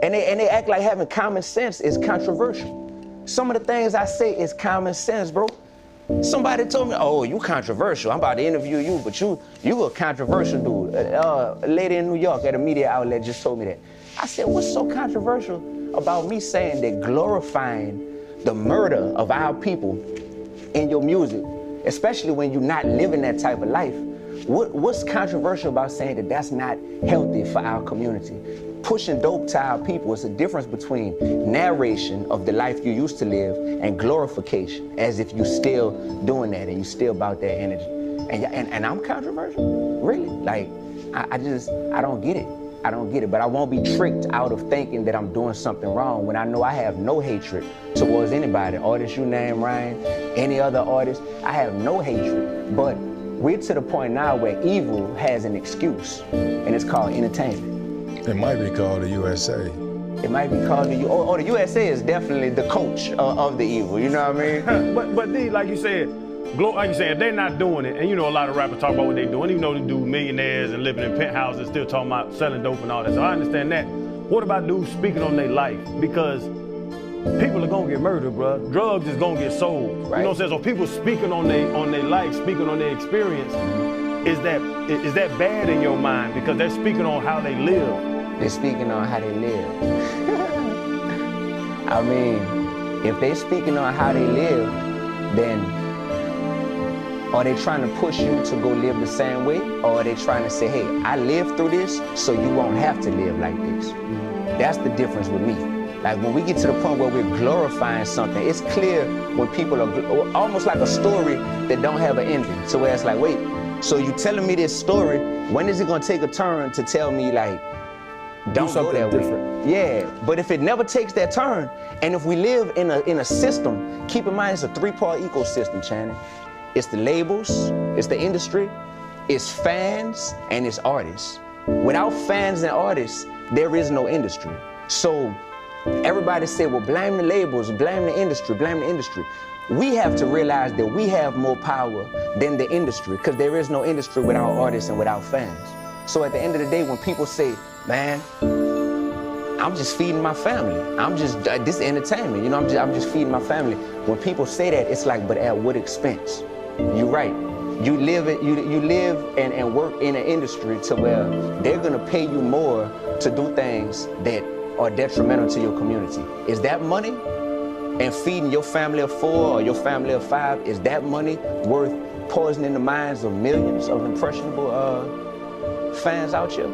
And they act like having common sense is controversial. Some of the things I say is common sense, bro. Somebody told me, oh, you controversial. I'm about to interview you, but you a controversial dude. A lady in New York at a media outlet just told me that. I said, what's so controversial about me saying that glorifying the murder of our people in your music, especially when you're not living that type of life? What's controversial about saying that that's not healthy for our community? Pushing dope to our people is a difference between narration of the life you used to live and glorification, as if you're still doing that and you're still about that energy. And I'm controversial, really. Like, I don't get it. I don't get it, but I won't be tricked out of thinking that I'm doing something wrong when I know I have no hatred towards anybody. Artist you name, Ryan, any other artist, I have no hatred. But we're to the point now where evil has an excuse, and it's called entertainment. It might be called the USA. It might be called the the USA is definitely the coach of the evil, you know what I mean? but D, like you said, if they're not doing it, and you know a lot of rappers talk about what they're doing, even though they do millionaires and living in penthouses, still talking about selling dope and all that, so I understand that. What about dudes speaking on their life? Because people are gonna get murdered, bro. Drugs is gonna get sold. Right. You know what I'm saying? So people speaking on their life, speaking on their experience, is that bad in your mind? Because they're speaking on how they live. They're speaking on how they live. I mean, if they're speaking on how they live, then are they trying to push you to go live the same way? Or are they trying to say, hey, I lived through this, so you won't have to live like this? That's the difference with me. Like, when we get to the point where we're glorifying something, it's clear when people are almost like a story that don't have an ending. So where it's like, wait, so you telling me this story, when is it gonna take a turn to tell me, like, don't go that way? Yeah, but if it never takes that turn, and if we live in a system, keep in mind it's a three-part ecosystem, Channing. It's the labels, it's the industry, it's fans, and it's artists. Without fans and artists, there is no industry. So everybody say, well, blame the labels, blame the industry, blame the industry. We have to realize that we have more power than the industry, because there is no industry without artists and without fans. So at the end of the day, when people say, man, I'm just feeding my family. I'm just, this is entertainment, you know, I'm just feeding my family. When people say that, it's like, but at what expense? You're right. You live and work in an industry to where they're gonna pay you more to do things that are detrimental to your community. Is that money? And feeding your family of 4 or your family of 5, is that money worth poisoning the minds of millions of impressionable fans out here?